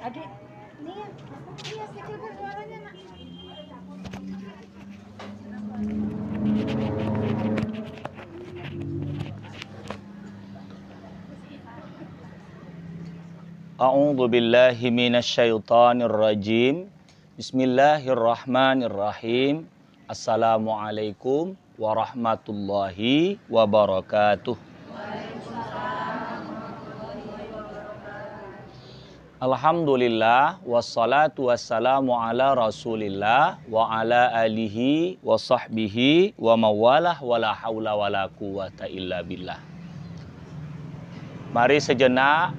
Adik, nih ya, iya kecil kan suaranya nak. A'udzu billahi minasyaitonir rajim. Bismillahirrahmanirrahim. Assalamualaikum warahmatullahi wabarakatuh. Alhamdulillah wassalatu wassalamu ala Rasulillah wa ala alihi wa sahbihi wa mawalah wala haula wala quwata illa billah. Mari sejenak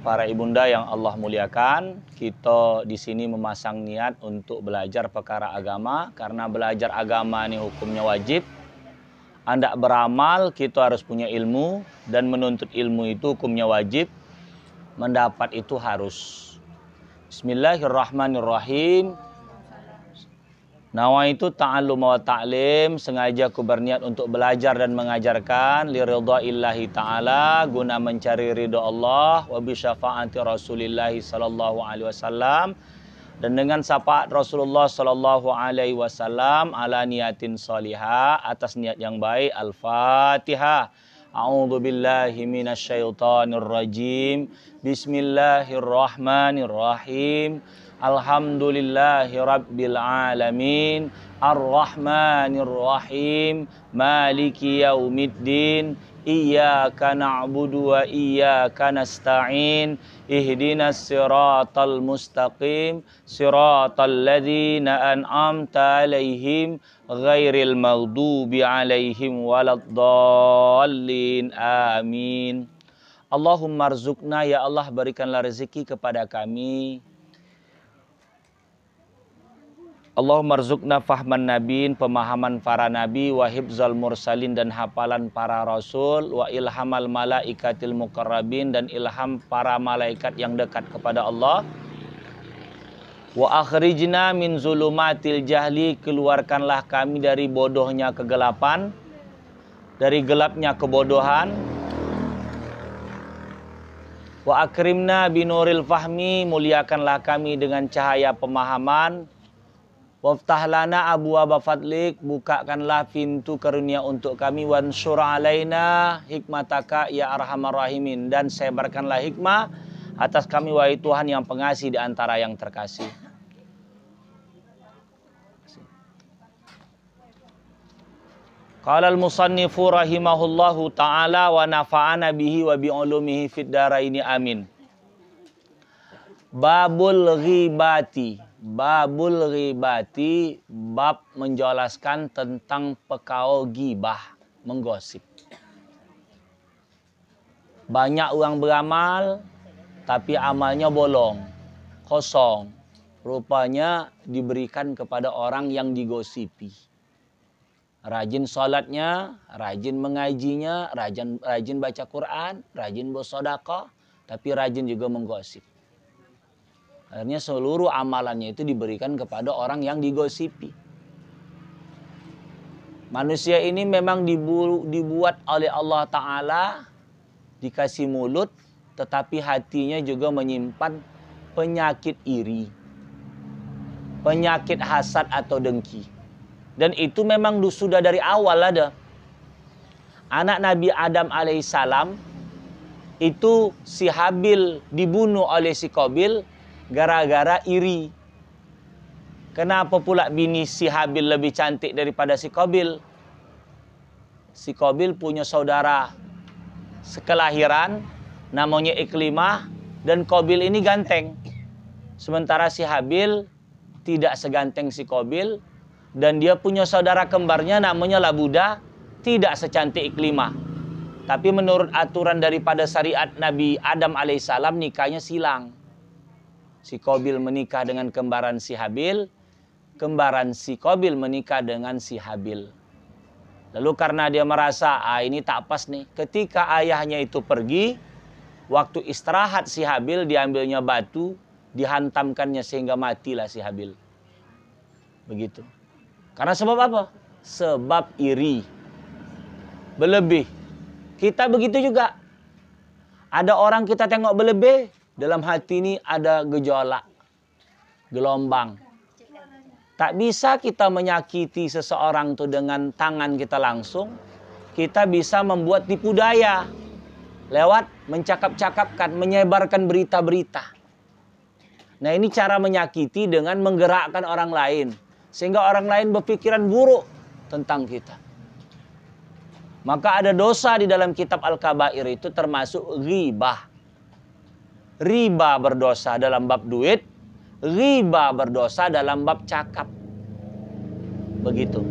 para ibunda yang Allah muliakan, kita di sini memasang niat untuk belajar perkara agama, karena belajar agama ini hukumnya wajib. Anda beramal, kita harus punya ilmu, dan menuntut ilmu itu hukumnya wajib. Mendapat itu harus. Bismillahirrahmanirrahim. Nawaitu ta'allum wa ta'lim, sengaja aku berniat untuk belajar dan mengajarkan liridha'illahi ta'ala, guna mencari ridha Allah, wa bi syafaati Rasulillah sallallahu alaihi wasallam, dan dengan syafaat Rasulullah sallallahu alaihi wasallam, ala niyatin salihah, atas niat yang baik. Al-Fatihah. A'udzu billahi minasyaitonir rajim. Bismillahirrahmanirrahim. Alhamdulillahi rabbil alamin. Ar-Rahmanir Rahim. Maliki yaumiddin. Iyyaka na'budu wa iyyaka nasta'in. Ihdinas siratal mustaqim. Siratal ladzina an'amta 'alaihim ghairil maghdubi 'alaihim waladdallin. Amin. Allahumma rzuqna, ya Allah berikanlah rezeki kepada kami. Allahumma rzuqna fahman nabiin, pemahaman para nabi, wa hibzal mursalin, dan hafalan para rasul, wa ilhamal malaikatil muqarrabin, dan ilham para malaikat yang dekat kepada Allah. Wa akhrijna min zulumatil jahli, keluarkanlah kami dari bodohnya kegelapan, dari gelapnya kebodohan. Wa akrimna binuril fahmi, muliakanlah kami dengan cahaya pemahaman. Waftah lana abwaaba fadlik, bukakanlah pintu karunia untuk kami. Wansur alaina hikmataka ya arhamar rahimin, dan sebarkanlah hikmah atas kami wahai Tuhan yang pengasih di antara yang terkasih. Qala al-musannifu rahimahullahu ta'ala wa nafa'ana bihi wa bi'ulumihi fid dharaini amin. Babul ghibati. Babul ghibati, bab menjelaskan tentang perkara ghibah, menggosip. Banyak orang beramal, tapi amalnya bolong, kosong. Rupanya diberikan kepada orang yang digosipi. Rajin sholatnya, rajin mengajinya, rajin baca Quran, rajin bersedekah, tapi rajin juga menggosip. Akhirnya seluruh amalannya itu diberikan kepada orang yang digosipi. Manusia ini memang dibuat oleh Allah Ta'ala, dikasih mulut, tetapi hatinya juga menyimpan penyakit iri, penyakit hasad atau dengki. Dan itu memang sudah dari awal ada. Anak Nabi Adam alaihissalam itu si Habil dibunuh oleh si Qabil gara-gara iri. Kenapa pula bini si Habil lebih cantik daripada si Qabil? Si Qabil punya saudara sekelahiran namanya Iklimah, dan Qabil ini ganteng. Sementara si Habil tidak seganteng si Qabil, dan dia punya saudara kembarnya namanya Labuda, tidak secantik Iklimah. Tapi menurut aturan daripada syariat Nabi Adam alaihissalam, nikahnya silang. Si Qabil menikah dengan kembaran si Habil, kembaran si Qabil menikah dengan si Habil. Lalu karena dia merasa, ini tak pas nih. Ketika ayahnya itu pergi, waktu istirahat si Habil, diambilnya batu, dihantamkannya sehingga matilah si Habil. Begitu. Karena sebab apa? Sebab iri. Berlebih. Kita begitu juga. Ada orang kita tengok berlebih, dalam hati ini ada gejolak, gelombang. Tak bisa kita menyakiti seseorang tuh dengan tangan kita langsung. Kita bisa membuat tipu daya lewat mencakap-cakapkan, menyebarkan berita-berita. Nah, ini cara menyakiti dengan menggerakkan orang lain. Sehingga orang lain berpikiran buruk tentang kita. Maka ada dosa di dalam kitab Al-Kabair itu termasuk ghibah. Riba berdosa dalam bab duit, riba berdosa dalam bab cakap. Begitu.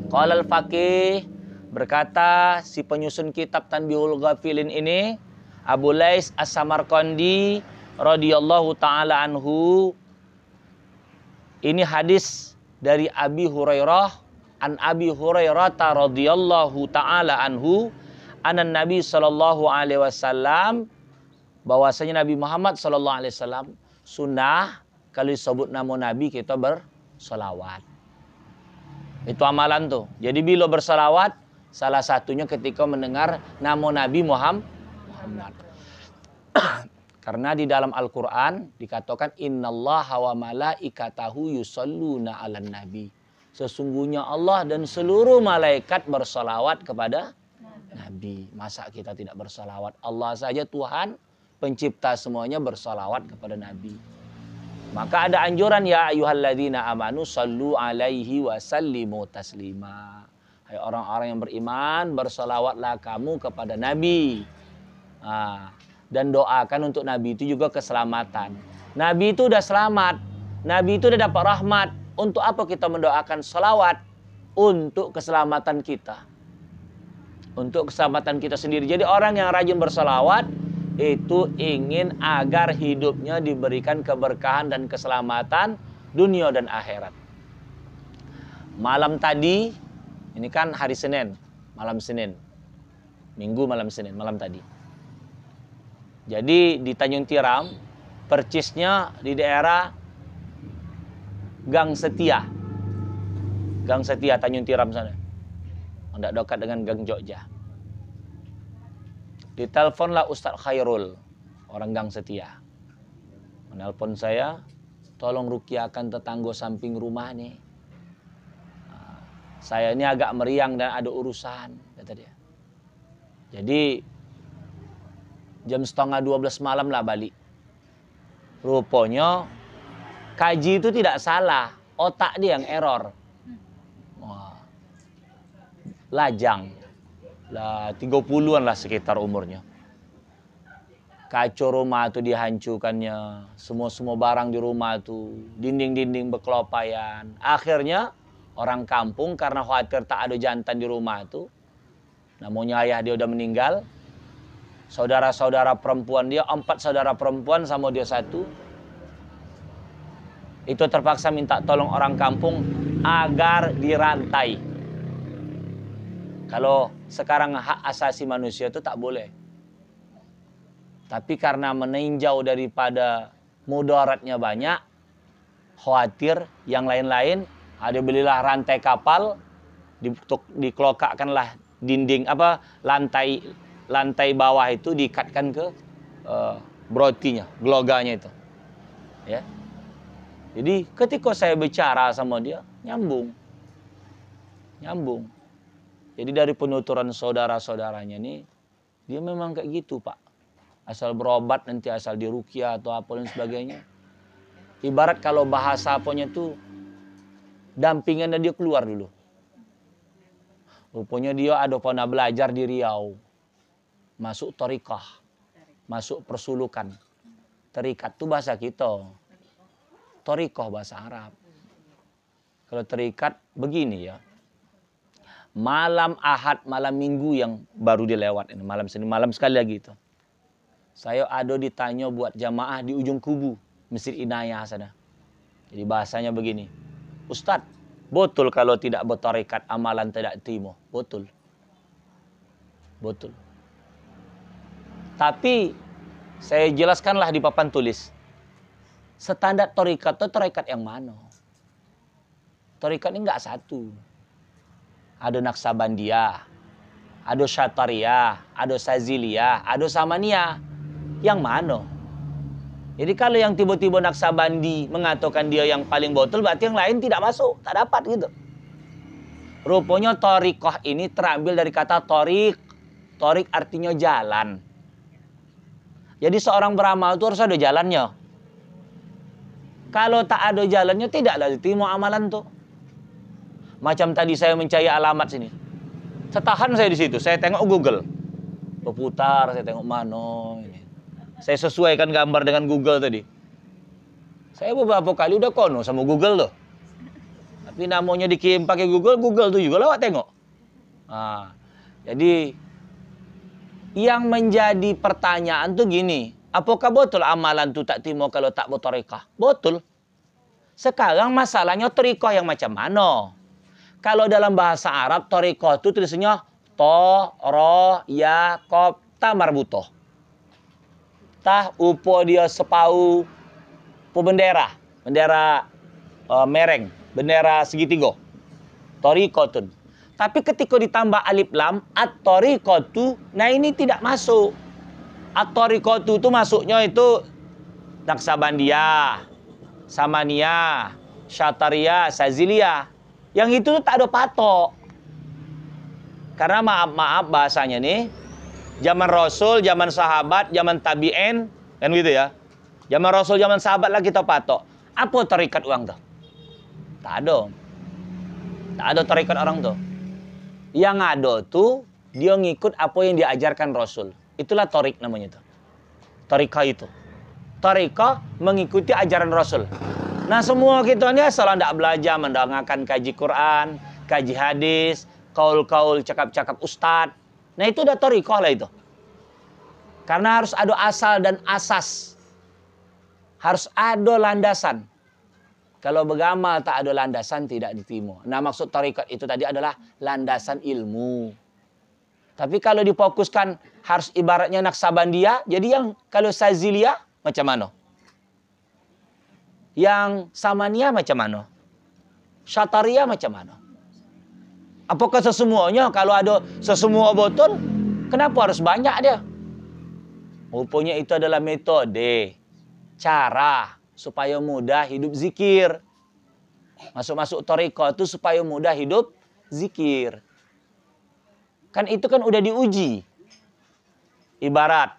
Qala al-faqih, berkata si penyusun kitab Tanbihul Ghafilin ini, Abu Lais As-Samarqandi radhiyallahu taala anhu. Ini hadis dari Abi Hurairah, an Abi Hurairah radhiyallahu taala anhu, anan Nabi sallallahu alaihi wasallam, bahwasanya Nabi Muhammad sallallahu alaihi wasallam sunnah kalau disebut nama Nabi kita bersolawat. Itu amalan tuh. Jadi bila bersolawat, salah satunya ketika mendengar nama Nabi Muhammad. Karena di dalam Al-Quran dikatakan innallaha wa malaikatahu yusalluna 'alan nabi. Sesungguhnya Allah dan seluruh malaikat bersolawat kepada Nabi. Masa kita tidak bersolawat? Allah saja Tuhan pencipta semuanya bersolawat kepada Nabi. Maka ada anjuran, ya ayyuhalladzina amanu sallu alaihi wa sallimu taslima. Hai orang-orang yang beriman, bersolawatlah kamu kepada Nabi. Dan doakan untuk Nabi itu juga keselamatan. Nabi itu udah selamat. Nabi itu udah dapat rahmat. Untuk apa kita mendoakan salawat? Untuk keselamatan kita. Untuk keselamatan kita sendiri. Jadi orang yang rajin bersalawat itu ingin agar hidupnya diberikan keberkahan dan keselamatan dunia dan akhirat. Malam tadi, ini kan hari Senin, malam Senin. Minggu malam Senin, malam tadi. Jadi di Tanjung Tiram, percisnya di daerah Gang Setia. Gang Setia, Tanjung Tiram sana. Tidak dekat dengan Gang Jogja. Diteleponlah Ustadz Khairul, orang Gang Setia. Menelpon saya, tolong rukiakan tetangga samping rumah nih. Saya ini agak meriang dan ada urusan, kata dia. Jadi jam 11:30 malam lah balik. Rupanya kaji itu tidak salah, otak dia yang error. Wah, lajang. Lah 30-an lah sekitar umurnya. Kacau rumah itu dihancurkannya. Semua barang di rumah itu. Dinding-dinding berkelopaian. Akhirnya orang kampung karena khawatir tak ada jantan di rumah itu. Namanya ayah dia udah meninggal. Saudara-saudara perempuan dia, 4 saudara perempuan sama dia 1. Itu terpaksa minta tolong orang kampung agar dirantai. Kalau sekarang hak asasi manusia itu tak boleh. Tapi karena meninjau daripada mudaratnya banyak, khawatir yang lain-lain, ada belilah rantai kapal, dikelokakkanlah dinding lantai bawah itu diikatkan ke brotinya, gloganya itu. Ya. Jadi ketika saya bicara sama dia, nyambung. Jadi dari penuturan saudara-saudaranya ini, dia memang kayak gitu, Pak. Asal berobat nanti asal diruqyah atau apa dan sebagainya. Ibarat kalau bahasa apanya tuh, dampingannya dia keluar dulu. Rupanya dia ada pernah belajar di Riau. Masuk thariqah. Masuk persulukan. Terikat itu bahasa kita. Thariqah bahasa Arab. Kalau terikat begini ya. Malam Ahad, malam Minggu yang baru dilewat ini, malam Senin, malam sekali lagi itu. Saya ada ditanya buat jamaah di ujung kubu Masjid Inayah sana. Jadi bahasanya begini. Ustadz, betul kalau tidak bertarekat amalan tidak terima. Betul. Tapi saya jelaskanlah di papan tulis. Standar tarekat itu tarekat yang mana? Tarekat ini enggak satu. Ada Naksabandiyah, ada Syatariyah, ada Saziliyah, ada Samaniyah. Yang mana? Jadi kalau yang tiba-tiba Naksabandi mengatakan dia yang paling betul, berarti yang lain tidak masuk, tak dapat gitu. Rupanya thariqah ini terambil dari kata thariq. Thariq artinya jalan. Jadi seorang beramal itu harus ada jalannya. Kalau tak ada jalannya, tidaklah diterima amalan tuh. Macam tadi saya mencari alamat sini. Setahan saya di situ, saya tengok Google. Berputar, saya tengok mana ini. Saya sesuaikan gambar dengan Google tadi. Saya beberapa kali udah kono sama Google tuh. Tapi namanya dikirim pakai Google, Google tuh juga lewat tengok. Nah, jadi yang menjadi pertanyaan tuh gini, apakah betul amalan tuh tak terima kalau tak berthariqah? Betul. Sekarang masalahnya thariqah yang macam mana? Kalau dalam bahasa Arab, thariqah itu tulisannya to, ro, ya, kob, ta marbutoh. Tah upo dia sepau po bendera mereng, bendera segitiga. Thariqatun. Tapi ketika ditambah alif lam, at-thariqatu, nah ini tidak masuk. At-thariqatu itu masuknya itu Naksabandiyah, Samaniyah, Syatariyah, Saziliyah. Yang itu tak ada patok. Karena maaf bahasanya nih, zaman Rasul, zaman sahabat, zaman tabi'in, kan gitu ya. Zaman Rasul, zaman sahabat lah kita patok. Apa tarikat orang tuh? Tak ada. Tak ada tarikat orang tuh. Yang ada tuh, dia ngikut apa yang diajarkan Rasul. Itulah tarik namanya tuh. Tarikah itu. Tarikah mengikuti ajaran Rasul. Nah semua kita ini asal tidak belajar mendengarkan kaji Quran, kaji hadis, kaul-kaul, cakap-cakap ustadz. Nah itu udah thariqah lah itu. Karena harus ada asal dan asas. Harus ada landasan. Kalau beramal tak ada landasan tidak diterima. Nah maksud thariqat itu tadi adalah landasan ilmu. Tapi kalau difokuskan harus ibaratnya Naksabandiyah. Jadi yang kalau Saziliyah macam mana? Yang Samaniyah macam mana? Syatariyah macam mana? Apakah sesemuanya? Kalau ada sesemua betul, kenapa harus banyak dia? Rupanya itu adalah metode, cara supaya mudah hidup zikir. Masuk-masuk thariqah itu supaya mudah hidup zikir. Kan itu kan udah diuji. Ibarat,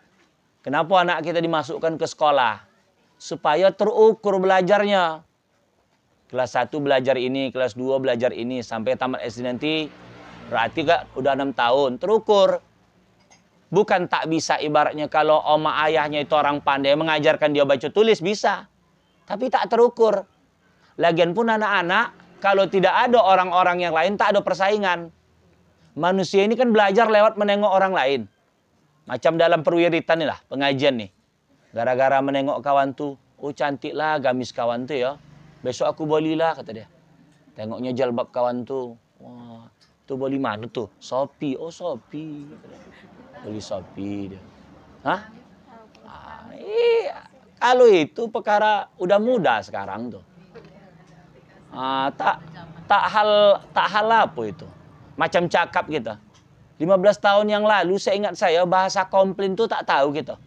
kenapa anak kita dimasukkan ke sekolah? Supaya terukur belajarnya. Kelas 1 belajar ini, kelas 2 belajar ini, sampai tamat SD nanti, berarti udah 6 tahun, terukur. Bukan tak bisa ibaratnya kalau oma ayahnya itu orang pandai, mengajarkan dia baca tulis, bisa. Tapi tak terukur. Lagian pun anak-anak, kalau tidak ada orang-orang yang lain, tak ada persaingan. Manusia ini kan belajar lewat menengok orang lain. Macam dalam perwiritan nih lah, pengajian nih. Gara-gara menengok kawan tuh, oh cantik lah gamis kawan tuh ya. Besok aku belilah, kata dia. Tengoknya jalbab kawan tuh. Wah, tuh beli mana tuh? Shopee. Oh, Shopee. Beli Shopee dia. Hah? Iya. Kalau itu perkara udah mudah sekarang tuh. Tak hal apa itu. Macam cakap kita. 15 tahun yang lalu saya ingat saya bahasa komplain tuh tak tahu kita.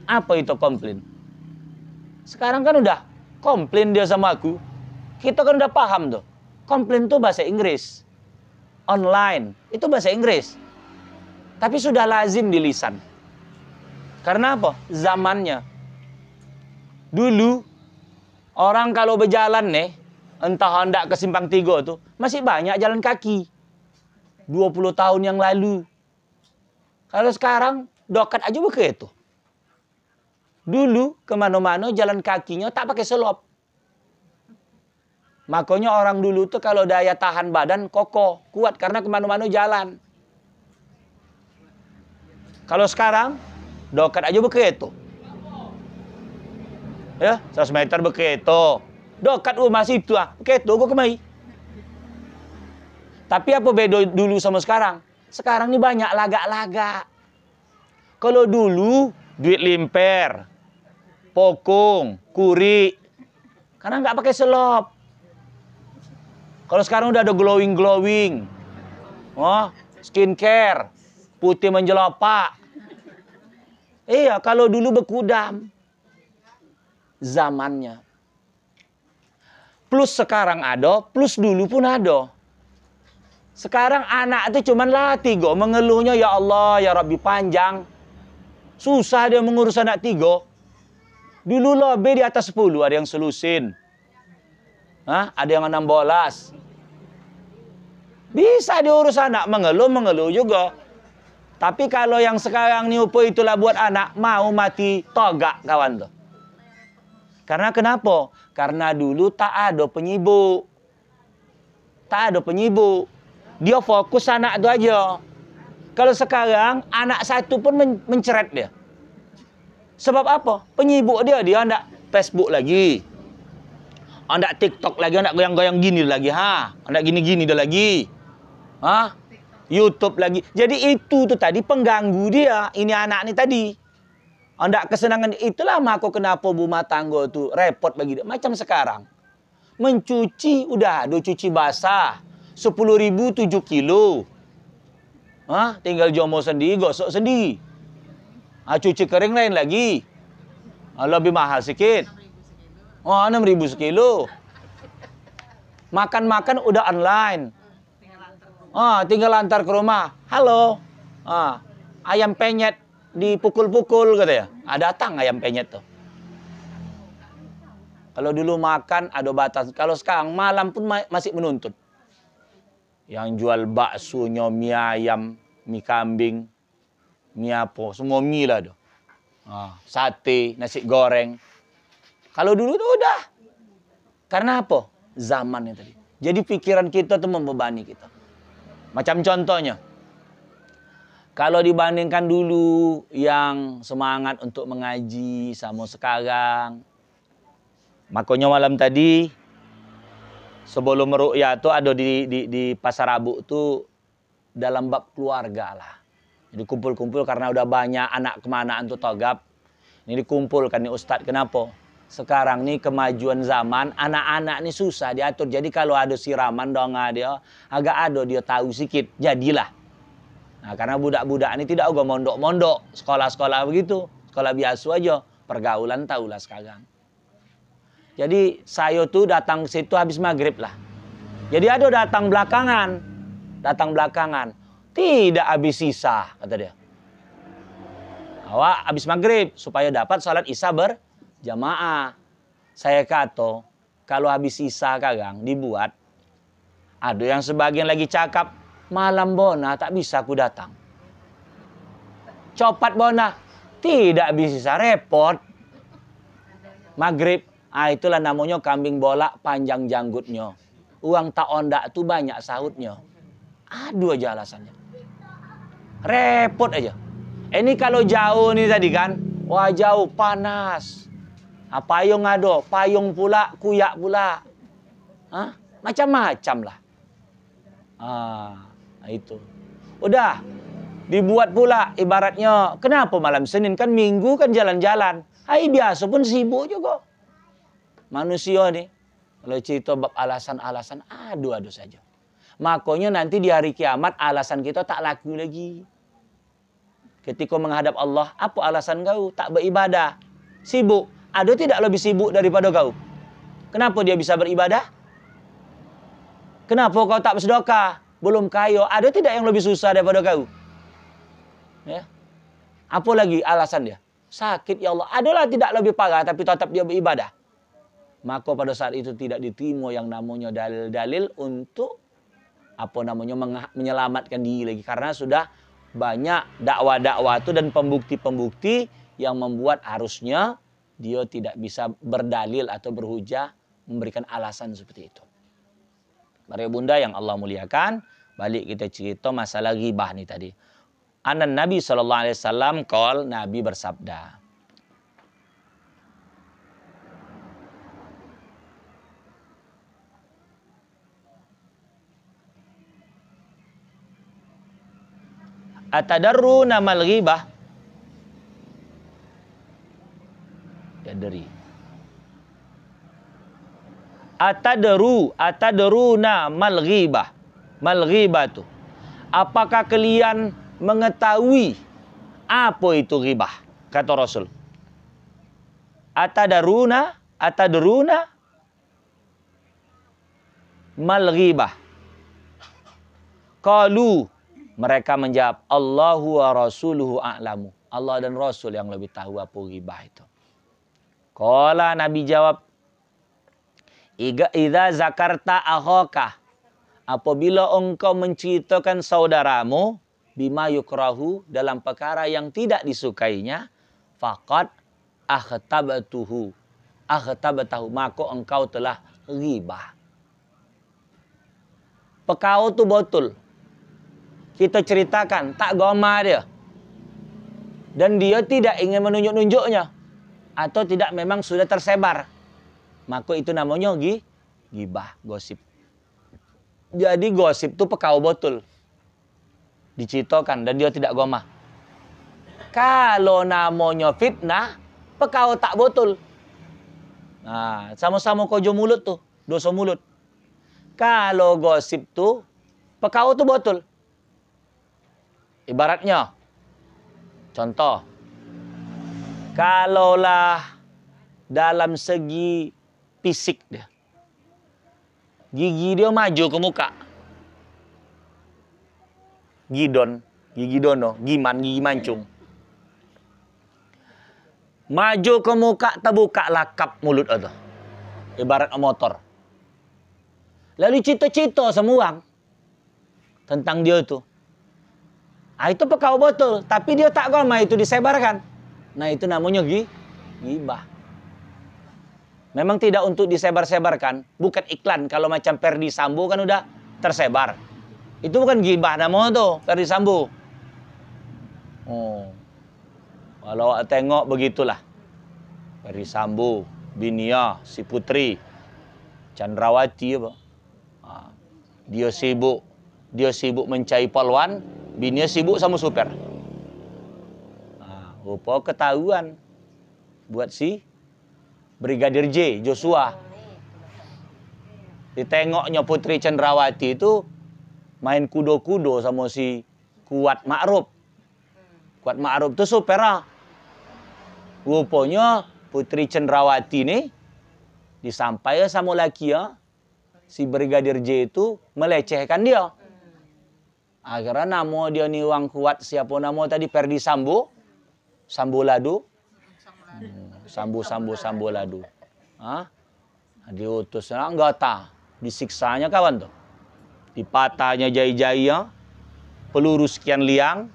Apa itu komplain? Sekarang kan udah komplain dia sama aku. Kita kan udah paham tuh. Komplain tuh bahasa Inggris. Online. Itu bahasa Inggris. Tapi sudah lazim di lisan. Karena apa? Zamannya. Dulu, orang kalau berjalan nih, entah hendak ke Simpang 3 tuh, masih banyak jalan kaki. 20 tahun yang lalu. Kalau sekarang, dokat aja begitu. Dulu, kemana-mana jalan kakinya tak pakai selop. Makanya orang dulu tuh kalau daya tahan badan kokoh, kuat karena kemana-mana jalan. Kalau sekarang, dokat aja begitu. Ya, 100 meter begitu. Dokat masih itu begitu, gue kemai. Tapi apa beda dulu sama sekarang? Sekarang ini banyak lagak-lagak. Kalau dulu, duit limper, pokong, kuri. Karena nggak pakai selop. Kalau sekarang udah ada glowing-glowing. Oh, skincare. Putih menjelopak. Iya, kalau dulu berkudam. zamannya. Plus sekarang ada, plus dulu pun ada. Sekarang anak itu cuman lah 3, mengeluhnya ya Allah, ya Rabbi panjang. Susah dia mengurus anak 3. Dulu lebih di atas 10, ada yang selusin. Ada yang 16. Bisa diurus anak, mengeluh juga. Tapi kalau yang sekarang ni upo itulah buat anak, mau mati togak kawan tuh. Karena kenapa? Karena dulu tak ada penyibuk. Tak ada penyibuk. Dia fokus anak itu aja. Kalau sekarang, anak satu pun menceret dia. Sebab apa? Penyibuk dia ndak Facebook lagi. Ndak TikTok lagi, ndak goyang-goyang gini lagi. Ndak gini-gini dia lagi. YouTube lagi. Jadi itu tuh tadi pengganggu dia. Ini anak ini tadi. Ndak kesenangan. Itulah maka kenapa rumah tangga tuh repot bagi dia. Macam sekarang. Mencuci, udah ada cuci basah. 10.000 7 kilo. Tinggal jomo sendiri, gosok sendiri. Cuci kering lain lagi. Lebih mahal sedikit. 6.000 sekilo. Makan-makan udah online. Tinggal antar ke rumah. Halo. Ayam penyet dipukul-pukul katanya. Datang ayam penyet tuh. Kalau dulu makan ada batas. Kalau sekarang malam pun masih menuntut. Yang jual baksonya, mie ayam, mie kambing, mie apa, semua mie lah tuh. Sate, nasi goreng. Kalau dulu tuh udah. Karena apa? Zamannya tadi. Jadi pikiran kita tuh membebani kita. Macam contohnya. Kalau dibandingkan dulu yang semangat untuk mengaji sama sekarang. Makanya malam tadi sebelum meruqyah tuh ada di Pasar Abu tuh dalam bab keluarga lah. Jadi kumpul-kumpul karena udah banyak anak kemanaan tuh togab. Ini dikumpulkan nih Ustadz. Kenapa? Sekarang nih kemajuan zaman, anak-anak nih susah diatur. Jadi kalau ada siraman dong dia, agak ada dia tahu sedikit. Jadilah. Nah, karena budak-budak ini tidak juga mondok-mondok, sekolah-sekolah begitu, sekolah biasa aja, pergaulan tahulah sekarang. Jadi saya tuh datang ke situ habis maghrib lah. Jadi ada datang belakangan, tidak habis sisa kata dia. Awak habis maghrib supaya dapat salat isya berjamaah. Saya kata kalau habis sisa kagang dibuat, ada yang sebagian lagi cakap. Malam bona tak bisa aku datang. Copat bona tidak bisa repot. Maghrib, itulah namanya kambing bolak panjang janggutnya. Uang tak ondak tuh banyak sahutnya. Aduh aja alasannya. Repot aja. Ini kalau jauh nih tadi kan, wah jauh panas. Payung ada, payung pula, kuyak pula. Macam-macam lah. Itu. Udah dibuat pula ibaratnya. Kenapa malam Senin kan Minggu kan jalan-jalan. Biasa pun sibuk juga. Manusia nih. Kalau cerita bab alasan-alasan aduh saja. Makanya nanti di hari kiamat alasan kita tak laku lagi. Ketika menghadap Allah, apa alasan kau tak beribadah? Sibuk. Ada tidak lebih sibuk daripada kau? Kenapa dia bisa beribadah? Kenapa kau tak bersedekah? Belum kaya, ada tidak yang lebih susah daripada kau? Ya. Apa lagi alasan dia? Sakit ya Allah. Adalah tidak lebih parah tapi tetap dia beribadah. Maka pada saat itu tidak diterima yang namanya dalil-dalil untuk menyelamatkan diri lagi. Karena sudah banyak dakwah-dakwah itu dan pembukti-pembukti yang membuat harusnya dia tidak bisa berdalil atau berhujah memberikan alasan seperti itu. Para bunda yang Allah muliakan, balik kita cerita masalah ghibah nih tadi. Anan Nabi SAW qol, Nabi bersabda. Atadarru namal ghibah? Tadri. Atadruna mal ghibah. Mal ghibatu. Apakah kalian mengetahui apa itu ghibah? Kata Rasul. Atadruna mal ghibah. Qalu, mereka menjawab, Allahu wa rasuluhu a'lamu. Allah dan Rasul yang lebih tahu apa ghibah itu. Qala, Nabi jawab, idza zakarta akhaka, apabila engkau menceritakan saudaramu bima yukrahu, dalam perkara yang tidak disukainya, faqad akhtabatahu, maka engkau telah ghibah. Perkara tu betul. Kita ceritakan, tak goma dia. Dan dia tidak ingin menunjuk-nunjuknya. Atau tidak memang sudah tersebar. Maka itu namanya ghibah, gosip. Jadi gosip itu perkara betul. Diceritakan dan dia tidak goma. Kalau namanya fitnah, perkara tak betul. Nah, sama-sama kojo mulut tuh, dosa mulut. Kalau gosip tuh, perkara tuh betul. Ibaratnya, contoh, kalaulah dalam segi fisik dia, gigi dia maju ke muka, gigi dono, gigi mancung, maju ke muka, terbuka lakap mulut itu, ibarat motor. Lalu cita-cita semua orang tentang dia itu. Itu perkara betul, tapi dia tak goma itu disebarkan. Nah, itu namanya ghibah. Memang tidak untuk disebar-sebarkan, bukan iklan. Kalau macam Ferdi Sambo kan udah tersebar. Itu bukan ghibah namanya tuh, Ferdi Sambo. Oh. Kalau tengok begitulah. Ferdi Sambo, Binia, si Putri, Chandrawati apa? Dia sibuk mencari polwan, bininya sibuk sama super. Rupa ketahuan buat si Brigadir J, Joshua. Ditengoknya Putri Chandrawati itu main kudo-kudo sama si Kuat Ma'ruf. Kuat Ma'ruf itu super lah. Rupanya Putri Chandrawati ini disampaikan sama laki ya, si Brigadir J itu melecehkan dia. Akhirnya nama dia ni orang kuat, siapa nama tadi? Ferdi Sambo. Sambo Ladu. Sambo Ladu. Diutus anggota. Disiksanya kawan tuh. Dipatahnya jai-jai, peluru sekian liang,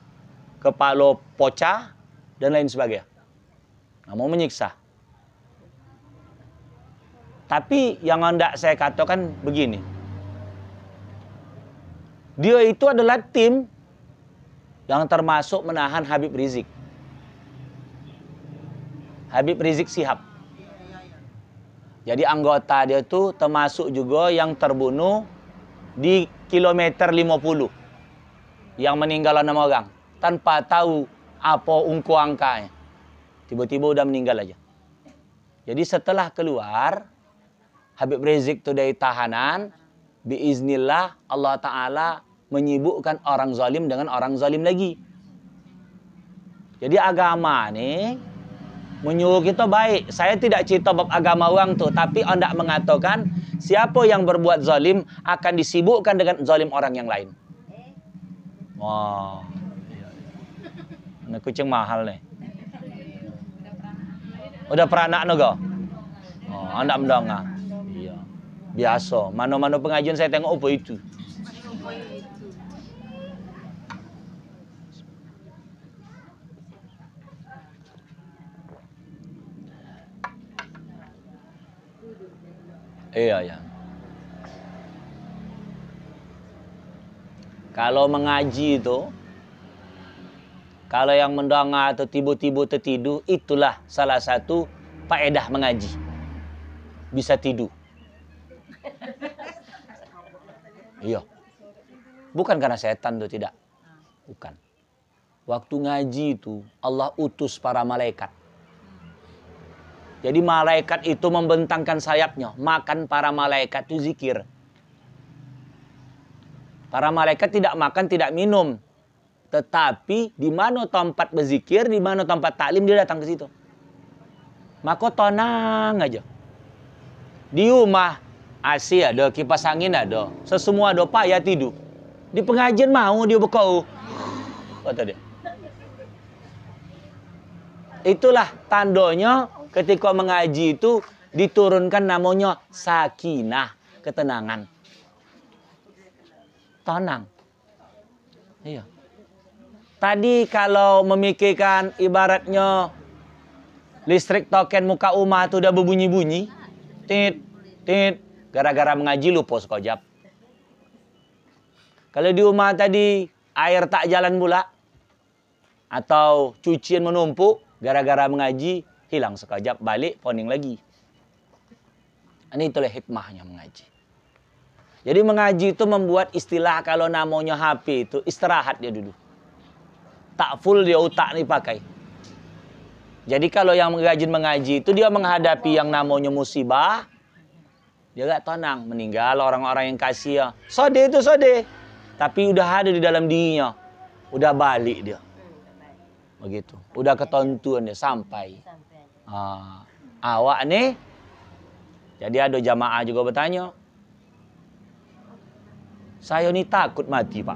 kepala pocah, dan lain sebagainya. Mau menyiksa. Tapi yang hendak saya katakan begini. Dia itu adalah tim yang termasuk menahan Habib Rizik. Habib Rizik Shihab. Jadi anggota dia itu termasuk juga yang terbunuh di kilometer 50. Yang meninggal 6 orang. Tanpa tahu apa ungku angkanya. Tiba-tiba udah meninggal aja. Jadi setelah keluar, Habib Rizik itu dari tahanan, biiznillah Allah Ta'ala menyibukkan orang zalim dengan orang zalim lagi. Jadi agama ini menyuruh kita baik. Saya tidak cerita bab agama orang tuh, tapi hendak mengatakan siapa yang berbuat zalim akan disibukkan dengan zalim orang yang lain. Wah. Ini kucing mahal nih. Udah peranak nogo? Oh, hendak mendengar. Iya. Biasa. Mana-mana pengajian saya tengok apa itu. Iya, ya. Kalau mengaji itu, kalau yang mendengar atau tiba-tiba tertidur, itulah salah satu faedah mengaji. Bisa tidur. Iya. Bukan karena setan itu, tidak. Bukan. Waktu ngaji itu, Allah utus para malaikat. Jadi malaikat itu membentangkan sayapnya. Makan para malaikat itu zikir. Para malaikat tidak makan, tidak minum. Tetapi di mana tempat berzikir, di mana tempat taklim, dia datang ke situ. Maka tenang aja. Di rumah AC ada, kipas angin ada, sesemua ada, payah tidur. Di pengajian mau dia berkau. Kata dia. Itulah tandanya ketika mengaji itu diturunkan namanya sakinah, ketenangan. Tenang. Iya. Tadi kalau memikirkan ibaratnya listrik token muka rumah itu udah berbunyi-bunyi. Tit, tit. Gara-gara mengaji lupa sekejap. Kalau di rumah tadi air tak jalan pula. Atau cucian menumpuk. Gara-gara mengaji hilang sekejap. Balik poning lagi. Ini itulah hikmahnya mengaji. Jadi mengaji itu membuat istilah kalau namanya HP itu istirahat dia dulu. Tak full dia otak nih pakai. Jadi kalau yang rajin mengaji itu dia menghadapi yang namanya musibah, dia gak tenang, meninggal orang-orang yang kasih ya. Sode itu sode. Tapi udah ada di dalam dirinya. Udah balik dia. Begitu. Udah ketentuan dia sampai. Awak nih. Jadi ada jamaah juga bertanya. Saya ni takut mati, Pak.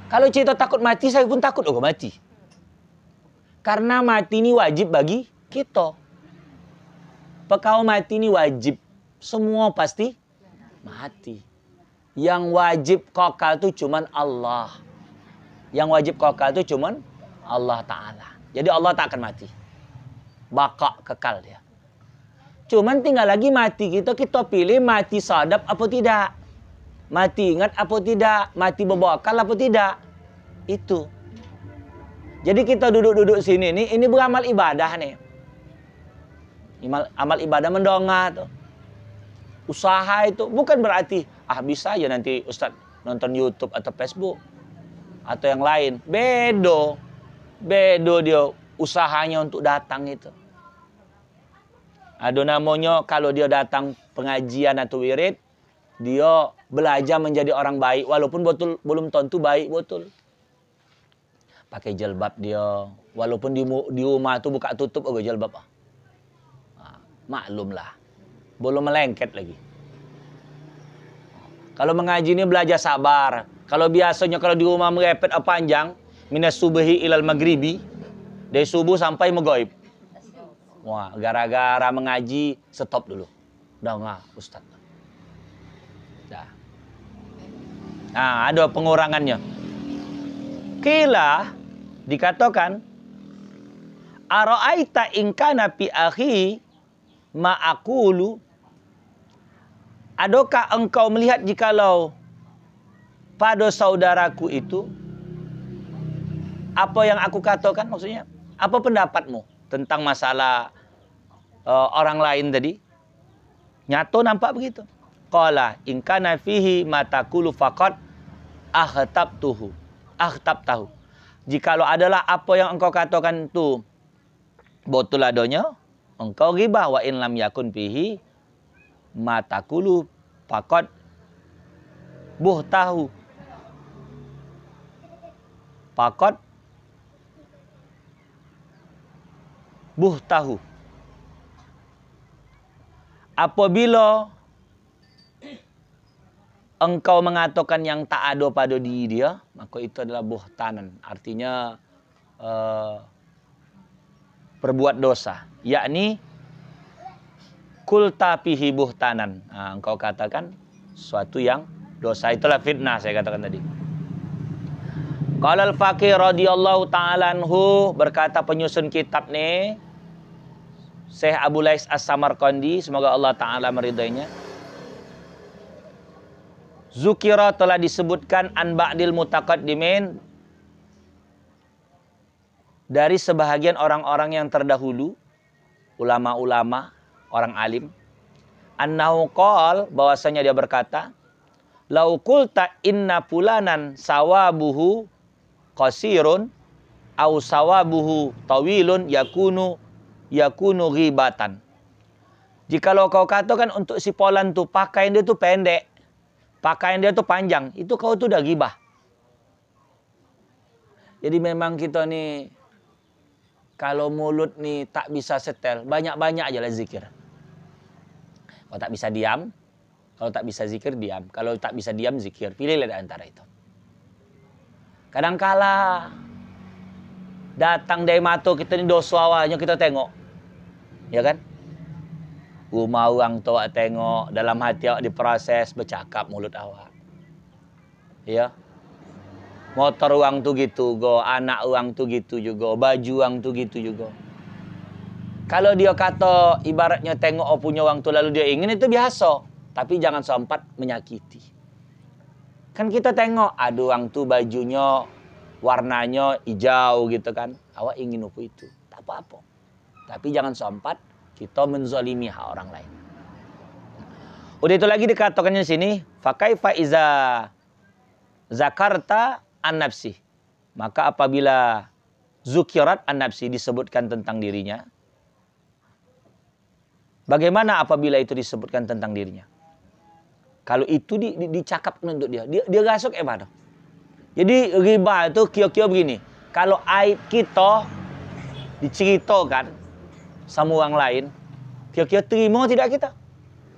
Kalau cerita takut mati, saya pun takut juga mati. Karena mati ini wajib bagi kita. Pekau mati ini wajib. Semua pasti mati. Yang wajib kokal itu cuman Allah. Yang wajib kokal itu cuman Allah Ta'ala. Jadi Allah tak akan mati. Baka kekal dia. Cuman tinggal lagi mati kita pilih mati sadap apa tidak. Mati ingat apa tidak. Mati berbakal apa tidak. Itu. Jadi kita duduk-duduk sini nih, ini beramal ibadah nih. Amal ibadah mendongak tuh. Usaha itu bukan berarti bisa aja nanti Ustadz nonton YouTube atau Facebook atau yang lain. Bedo dia usahanya untuk datang itu. Ada namanya kalau dia datang pengajian atau wirid, dia belajar menjadi orang baik walaupun belum tentu baik betul. Pakai jilbab dia, walaupun di rumah tu buka tutup juga jilbab. Maklumlah, belum melengket lagi. Kalau mengaji ini belajar sabar. Kalau biasanya kalau di rumah merepet panjang, minas subuhi ilal maghribi, dari subuh sampai maghrib. Wah, gara-gara mengaji stop dulu. Udah enggak, Ustaz. Dah. Nah, ada pengurangannya. Kila dikatakan ara'aita in kana fi akhi ma aqulu, adakah engkau melihat jikalau pada saudaraku itu apa yang aku katakan, maksudnya apa pendapatmu tentang masalah orang lain tadi? Nyato nampak begitu. Qala in kana fihi ma taqulu faqad akhtabtahu. Jikalau adalah apa yang engkau katakan itu betul adanya, engkau ghibah. Wa in lam yakun fihi ma taqulu faqad buhtahu. Faqad buhtahu. Apabila engkau mengatakan yang tak ada pada diri dia, maka itu adalah buhtanan. Artinya berbuat dosa. Yakni kulta fihi buhtanan. Nah, engkau katakan suatu yang dosa. Itulah fitnah saya katakan tadi. Qala al-Faqih radhiyallahu ta'ala anhu, berkata penyusun kitab ni, Syekh Abu Lais As-Samarqandi, semoga Allah Ta'ala meridainya. Zukira telah disebutkan an ba'dil mutaqaddimin, dari sebahagian orang-orang yang terdahulu, ulama-ulama, orang alim, annahu qol, bahwasanya dia berkata, lau qulta inna fulanan sawabuhu qasirun au sawabuhu tawilun yakunu ghibatan. Jikalau kau katakan untuk si Polan tu pakaian dia tu pendek, pakaian dia tu panjang, itu kau tu dah ghibah. Jadi memang kita ni kalau mulut nih tak bisa setel, banyak-banyak aja lah zikir. Kalau tak bisa diam, kalau tak bisa zikir, diam. Kalau tak bisa diam, zikir. Pilihlah di antara itu. Kadangkala datang dari mata kita ni dosa awalnya kita tengok. Ya kan? Rumah orang tu awak tengok, dalam hati awak diproses, bercakap mulut awak. Ya. Motor orang tu gitu go, anak orang tu gitu juga, baju orang tu gitu juga. Kalau dia kata ibaratnya tengok punya orang tu lalu dia ingin, itu biasa. Tapi jangan sempat menyakiti. Kan kita tengok ada orang tu bajunya warnanya hijau gitu kan. Awak ingin apa itu? Tak apa-apa. Tapi jangan sempat kita menzalimi hak orang lain. Udah itu lagi dikatakan di sini, fakaifa iza zakarta an-nafsi. Maka apabila zukirat an-nafsi disebutkan tentang dirinya, bagaimana apabila itu disebutkan tentang dirinya? Kalau itu dicakap untuk dia rasuk mana? Jadi riba itu kira-kira begini. Kalau aib kita diceritakan sama orang lain, kira-kira terima tidak kita?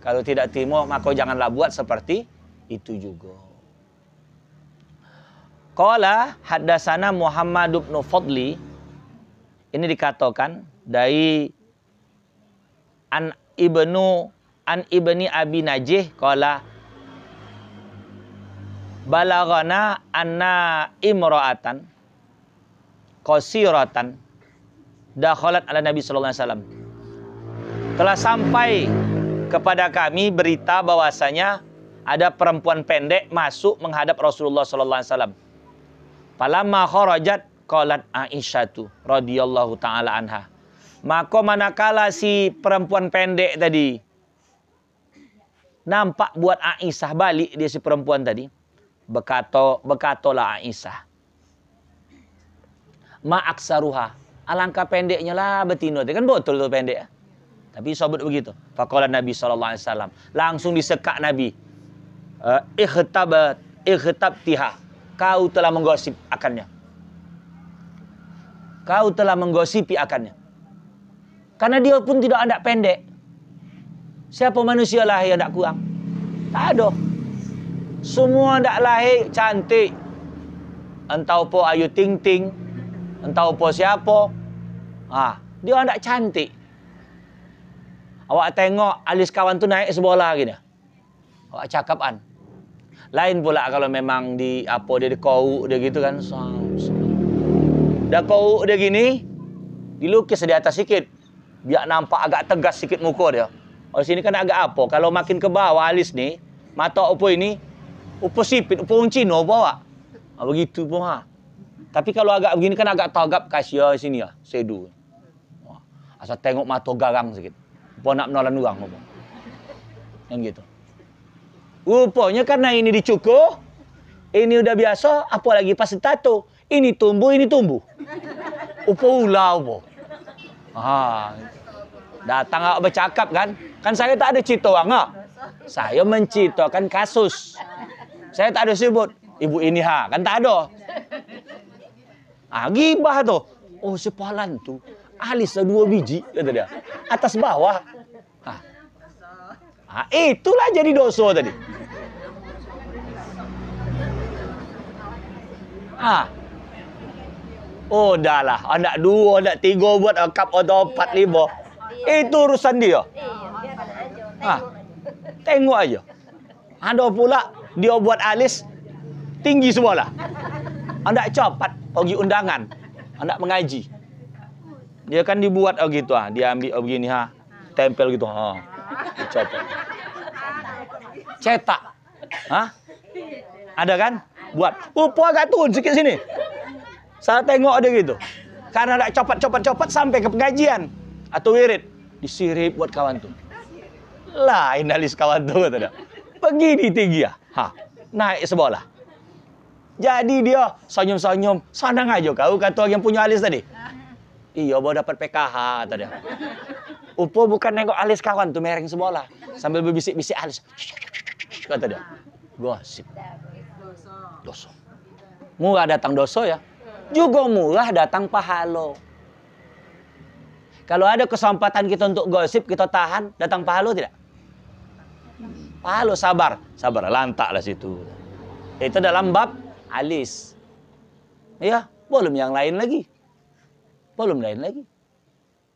Kalau tidak terima, maka janganlah buat seperti itu juga. Qala haddatsana Muhammad bin Fadli. Ini dikatakan dari an ibni Abi Najih qala balagana anna imra'atan qasiratan dakhalat ala Nabi sallallahu alaihi wasallam. Telah sampai kepada kami berita bahwasanya ada perempuan pendek masuk menghadap Rasulullah sallallahu alaihi wasallam. Falamma kharajat qalat Aisyatu radhiyallahu taala anha. Maka manakala si perempuan pendek tadi nampak buat Aisyah balik dia si perempuan tadi, berkatalah Aisyah, ma aksaruha, alangkah pendeknya lah betina. Kan betul tu pendek. Tapi sahabat begitu. Faqala Nabi sallallahu alaihi wasallam, langsung disekak Nabi. Ikhtabtiha. Kau telah menggosip akannya. Kau telah menggosipi akannya. Karena dia pun tidak ada pendek. Siapa manusia lahir tidak kurang? Tak ada. Semua tidak lahir cantik. Entah apa Ayu Ting Ting. Entah apa siapa. Dia tidak cantik. Awak tengok alis kawan tu naik sebelah gini. Awak cakapan. Lain pula kalau memang dia dikouk dia gitu kan. Dah kouk dia gini, dilukis di atas sikit. Biar nampak agak tegas sikit muka dia. Oh sini kan agak apa. Kalau makin ke bawah alis ni, mata apa ini, apa sipit, apa orang Cina bawa. Begitu pun Tapi kalau agak begini kan agak tagap kasih sini sedu. Asal tengok mata garang sikit. Apa nak menolong orang apa. Yang gitu. Rupanya karena ini dicukur, ini udah biasa, apalagi pas tato. Ini tumbuh. Upa ulau. Datang awak bercakap kan? Kan saya tak ada cerita orang. Saya menceritakan kasus. Saya tak ada sebut. Ibu ini kan tak ada. Gibah tu. Oh sepalan tu. Alis 2 biji, kata dia. Atas bawah. Itulah jadi dosa tadi. Oh dah lah. Anak 2, anak 3 buat kap atau 4, 5. Itu urusan dia. Tengok aja. Ada pula dia buat alis tinggi sebelah. Anak cepat pergi undangan. Anak mengaji. Dia kan dibuat gitu Dia ambil begini tempel gitu Dicopot. Cetak. Ada kan? Buat. Agak turun sikit sini. Saya tengok ada gitu. Karena nak copot sampai ke pengajian atau wirid, disirip buat kawan tu. Lain alis kawan tu kata dia. Begini tinggi naik sebelah. Jadi dia senyum-senyum, senang aja kau kata orang yang punya alis tadi. Iya, baru dapat PKH kata dia. Bukan nengok alis kawan tu mereng sebelah sambil berbisik-bisik alis. Kata dia. Gosip. Dosa. Murah datang dosa ya. Juga murah datang pahala. Kalau ada kesempatan kita untuk gosip, kita tahan, datang pahala tidak? Pahala, sabar. Sabar, lantaklah situ. Itu dalam bab alis. Ya, belum yang lain lagi. Belum lain lagi.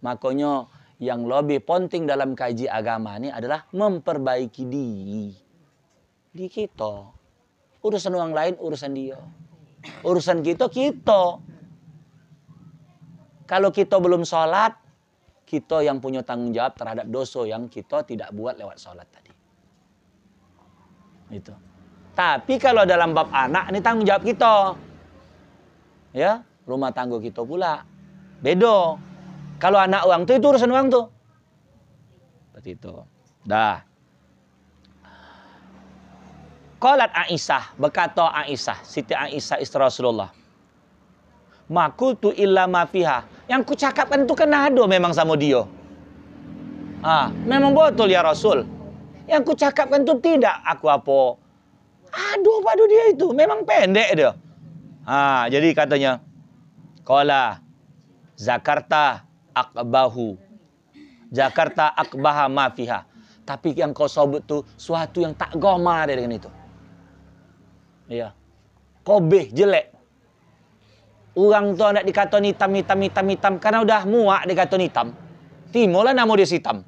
Makanya yang lebih penting dalam kaji agama ini adalah memperbaiki diri. Di kita. Urusan orang lain, urusan dia. Urusan kita. Kalau kita belum sholat, kita yang punya tanggung jawab terhadap dosa yang kita tidak buat lewat sholat tadi. Itu. Tapi kalau dalam bab anak, ini tanggung jawab kita. Ya, rumah tangga kita pula. Beda. Kalau anak orang itu urusan orang tuh. Seperti itu. Dah. Qalat Aisyah, berkata Aisyah, Siti Aisyah istri Rasulullah. Ma qultu illa ma fiha. Yang ku cakapkan itu kan ada memang sama dia. Memang betul ya Rasul. Yang ku cakapkan itu tidak aku apa. Aduh pada dia itu, memang pendek dia. Jadi katanya, qala zakarta akbahu. Jakarta akbaha ma fiha. Tapi yang kau sebut tu suatu yang tak goma dia dengan itu. Ya. Kobeh, jelek. Orang tu nak dikata hitam karena udah muak dikata hitam. Timulah nama dia hitam.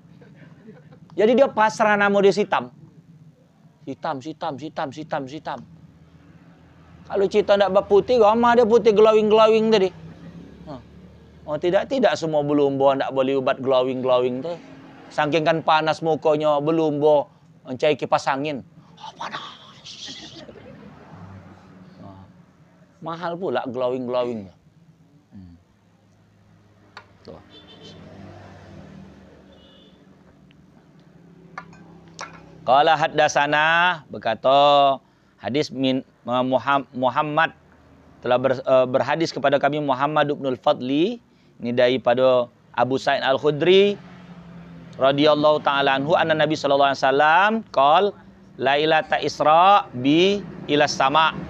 Jadi dia pasrah nama dia hitam. Hitam. Kalau cerita nak berputih, goma dia putih glowing tadi. Oh tidak semua belumbo nak boleh ubat glowing tu. Saking kan panas mukanya belumbo mencari kipas angin. Panas. Mahal pula glowing. Tuh. Qala haddasana, berkata hadis Muhammad telah berhadis kepada kami Muhammad bin Al-Fadli, ini daripada Abu Sa'id Al-Khudri radhiyallahu taala anhu, anna Nabi sallallahu alaihi wasallam qol lailata Isra bi ila sama.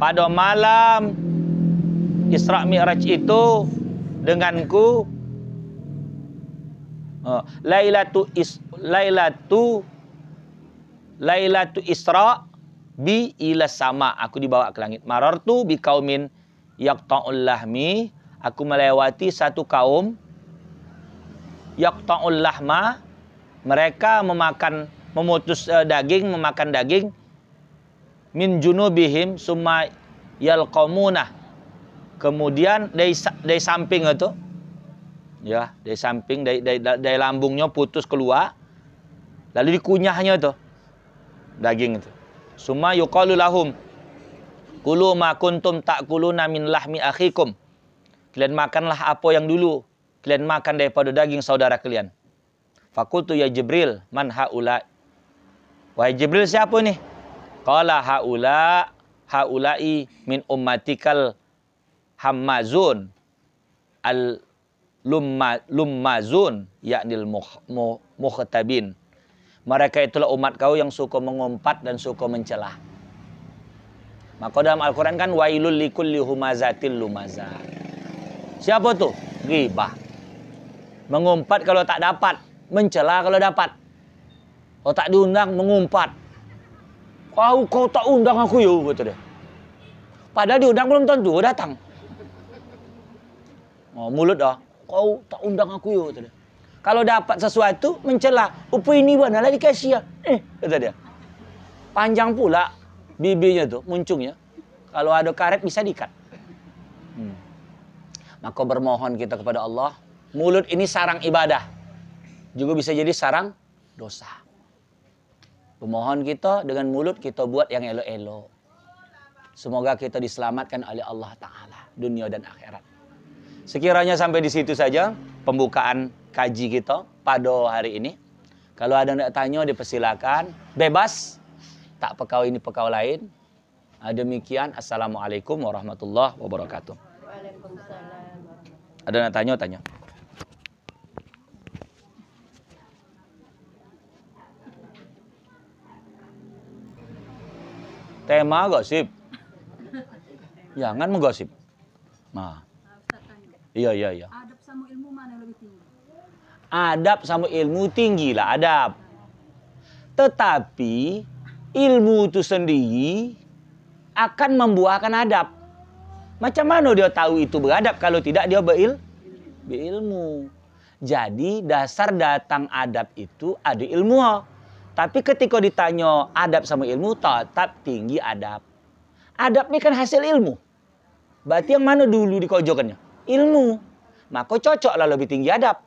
Pada malam Isra Mi'raj itu denganku lailatu Isra bi ila sama. Aku dibawa ke langit. Marartu bi qaumin yaqta'ul lahmi. Aku melewati satu kaum yaqta'ul lahma. Mereka memutus daging, memakan daging. Min junubihim summa yalqamunah. Kemudian dari samping itu, ya, dari samping dari lambungnya putus keluar, lalu dikunyahnya itu daging itu. Summa yuqalu lahum kulu ma kuntum ta'kuluna min lahmi akhikum. Kalian makanlah apa yang dulu kalian makan daripada daging saudara kalian. Fakultu ya Jibril, man haula? Wahai Jibril, siapa nih? Qala haula'i min ummatikal hammazun al lummazun yaknil mukhtabin. Mereka itulah umat kau yang suka mengumpat dan suka mencela. Maka dalam Al-Quran kan wailul likulli humazatil lumazah. Siapa tuh? Ghibah. Mengumpat kalau tak dapat, mencela kalau dapat. Kalau tak diundang, mengumpat. Kau tak undang aku ya, kata dia. Padahal diundang belum tentu datang. Mulut dah. Kau tak undang aku ya, kata dia. Kalau dapat sesuatu, mencela. Apa ini mana lah dikasih ya? Kata dia. Panjang pula bibirnya tuh, muncungnya. Kalau ada karet bisa diikat. Maka bermohon kita kepada Allah. Mulut ini sarang ibadah. Juga bisa jadi sarang dosa. Pemohon kita dengan mulut kita buat yang elok-elok. Semoga kita diselamatkan oleh Allah Ta'ala. Dunia dan akhirat. Sekiranya sampai di situ saja pembukaan kaji kita pada hari ini. Kalau ada yang nak tanya dipersilakan. Bebas. Tak pekau ini pekau lain. Demikian. Assalamualaikum warahmatullahi wabarakatuh. Waalaikumsalam. Ada yang nak tanya? Tema gosip. Jangan menggosip. Nah. Iya. sama ilmu mana yang lebih tinggi? Adab sama ilmu tinggilah adab. Tetapi ilmu itu sendiri akan membuahkan adab. Macam mana dia tahu itu beradab kalau tidak dia berilmu? Jadi dasar datang adab itu ada ilmu. Tapi ketika ditanya adab sama ilmu, tetap tinggi adab. Adab ini kan hasil ilmu. Berarti yang mana dulu dikojokannya? Ilmu. Maka cocoklah lebih tinggi adab.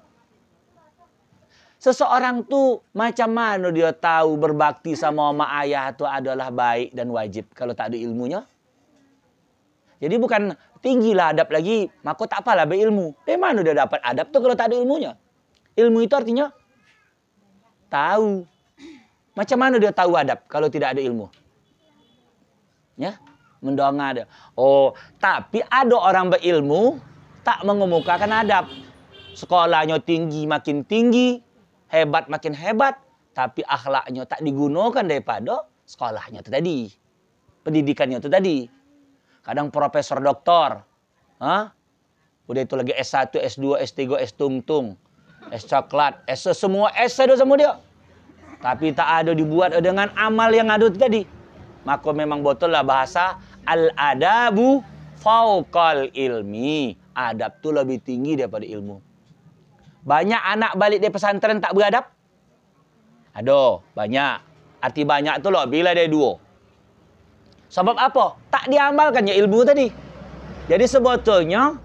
Seseorang tuh macam mana dia tahu berbakti sama mak ayah itu adalah baik dan wajib kalau tak ada ilmunya? Jadi bukan tinggilah adab lagi, maka tak apalah berilmu. Dari mana dia dapat adab tuh kalau tak ada ilmunya? Ilmu itu artinya tahu. Macam mana dia tahu adab kalau tidak ada ilmu? Ya, mendongak dia. Oh, tapi ada orang berilmu tak mengemukakan adab. Sekolahnya tinggi makin tinggi, hebat makin hebat, tapi akhlaknya tak digunakan daripada sekolahnya itu tadi. Pendidikannya itu tadi. Kadang profesor doktor. Udah itu lagi S1, S2, S3, S tungtung. S coklat, S semua S ada sama dia. Tapi tak ada dibuat dengan amal yang ada itu tadi. Maka memang betul lah bahasa al-adabu fauqal ilmi. Adab tu lebih tinggi daripada ilmu. Banyak anak balik dari pesantren tak beradab? Ada, banyak. Arti banyak tu loh, bila dia dua. Sebab apa? Tak diamalkannya ilmu tadi. Jadi sebetulnya,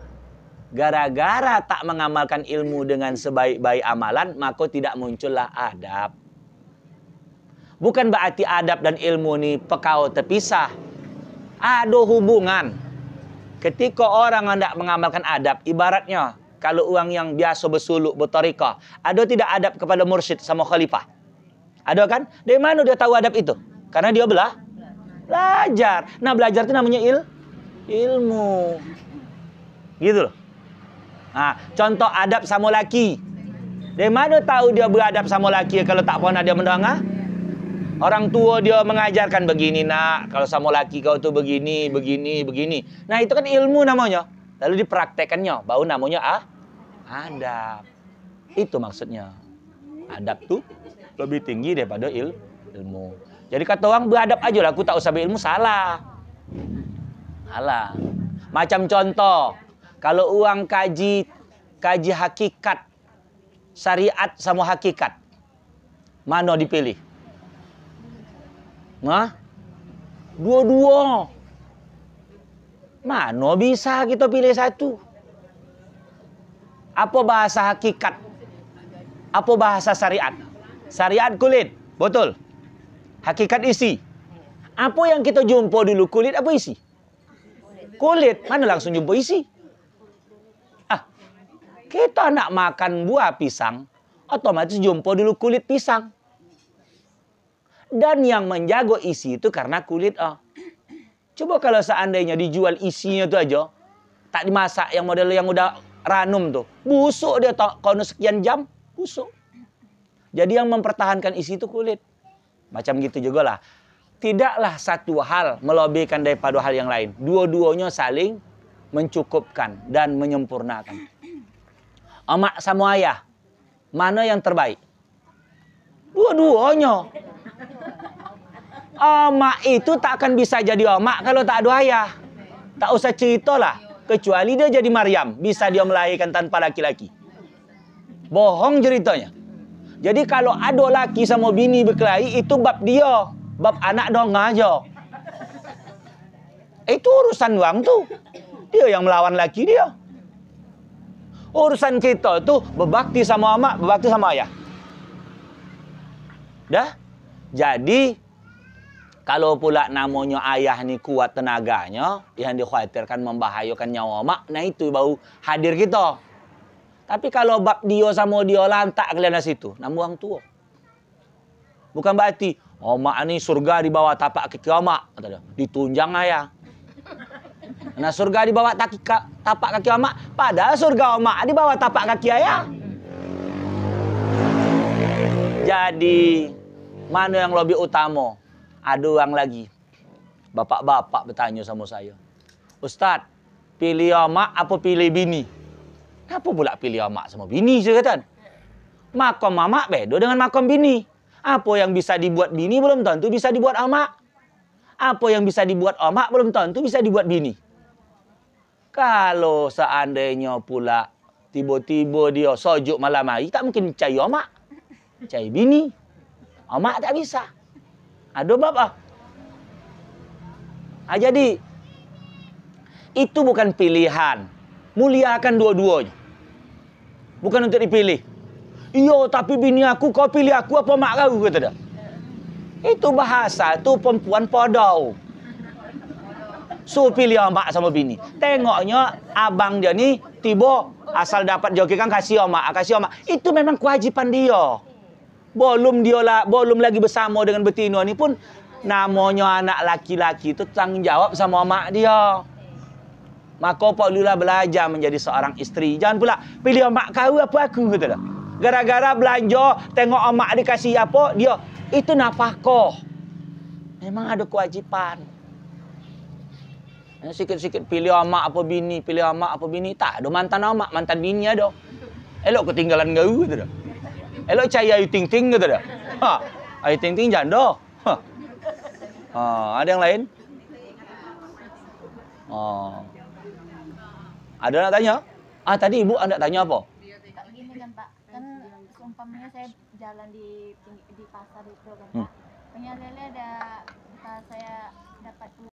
gara-gara tak mengamalkan ilmu dengan sebaik-baik amalan, maka tidak muncullah adab. Bukan berarti adab dan ilmu ni pekau terpisah. Ada hubungan. Ketika orang hendak mengamalkan adab, ibaratnya, kalau orang yang biasa bersuluk, bertarikah, ada tidak adab kepada mursyid sama khalifah? Ada kan? Dari mana dia tahu adab itu? Karena dia belajar. Nah, belajar itu namanya ilmu. Gitu loh. Nah, contoh adab sama laki. Dari mana tahu dia beradab sama laki kalau tak pernah dia mendengar? Orang tua dia mengajarkan begini nak, kalau sama laki kau tuh begini. Nah, itu kan ilmu namanya. Lalu dipraktekannya, baru namanya adab. Itu maksudnya. Adab tuh lebih tinggi daripada ilmu. Jadi kata orang beradab aja lah, aku tak usah berilmu, salah. Macam contoh, kalau orang kaji hakikat, syariat sama hakikat, mana dipilih? Dua-dua. Mana bisa kita pilih satu? Apa bahasa hakikat? Apa bahasa syariat? Syariat kulit, betul. Hakikat isi. Apa yang kita jumpa dulu, kulit apa isi? Kulit. Mana langsung jumpa isi? Kita nak makan buah pisang, otomatis jumpa dulu kulit pisang. Dan yang menjaga isi itu karena kulit. Coba kalau seandainya dijual isinya itu aja, tak dimasak yang model yang udah ranum tuh, busuk dia kalau sekian jam, busuk. Jadi yang mempertahankan isi itu kulit. Macam gitu juga lah. Tidaklah satu hal melebihkan daripada hal yang lain. Dua-duanya saling mencukupkan dan menyempurnakan. Emak sama ayah, mana yang terbaik? Dua-duanya. Emak itu tak akan bisa jadi emak kalau tak ada ayah. Tak usah ceritalah. Kecuali dia jadi Maryam, bisa dia melahirkan tanpa laki-laki. Bohong ceritanya. Jadi kalau ada laki sama bini berkelahi, itu bab dia. Bab anak dong aja. Itu urusan orang tuh. Dia yang melawan laki dia. Urusan kita tuh berbakti sama emak, berbakti sama ayah. Dah? Jadi, kalau pula namanya ayah ni kuat tenaganya, yang dikhawatirkan membahayakan nyawa emak, nah itu baru hadir kita. Tapi kalau bab dia sama dia lantak kalian situ, nama orang tua. Bukan berarti, emak ni surga di bawah tapak kaki emak. Ditunjang ayah. Nah surga di bawah tapak kaki emak, padahal surga emak di bawah tapak kaki ayah. Jadi, mana yang lebih utama? Ada orang lagi. Bapak-bapak bertanya sama saya. Ustaz, pilih emak apa pilih bini? Kenapa pula pilih mak sama bini je kata? Makom mak beda dengan makom bini. Apa yang bisa dibuat bini belum tentu bisa dibuat mak. Apa yang bisa dibuat mak belum tentu bisa dibuat bini. Kalau seandainya pula tiba-tiba dia sojuk malam hari, tak mungkin cari mak. Cari bini. Mak tak bisa. Ada bab ah. Jadi itu bukan pilihan. Muliakan dua-duanya. Bukan untuk dipilih. Iyo, tapi bini aku, kau pilih aku apa mak kau, kata dia. Itu bahasa, tu perempuan podau. So, pilih mak sama bini. Tengoknya, abang dia ni, tiba, asal dapat joki kan kasih mak. Itu memang kewajipan dia. Belum lagi bersama dengan betina ni pun, namanya anak laki-laki tu tanggung jawab sama mak dia. Maka perlulah belajar menjadi seorang isteri. Jangan pula pilih mak kau apa aku, kata dia. Gara-gara belanja, tengok mak dikasih apa, dia itu nafkah. Memang ada kewajipan. Sikit-sikit pilih mak apa bini, tak ada mantan mak, mantan bini ada. Elok ketinggalan kau, kata dia. Elok cari Ayu Ting Ting, kata dia. Ayu Ting Ting janda. Ada yang lain? Ada nak tanya? Tadi ibu anda tanya apa? Gini kan Pak, kan seumpamanya saya jalan di pasar itu kan Pak. Punya lele ada, saya dapat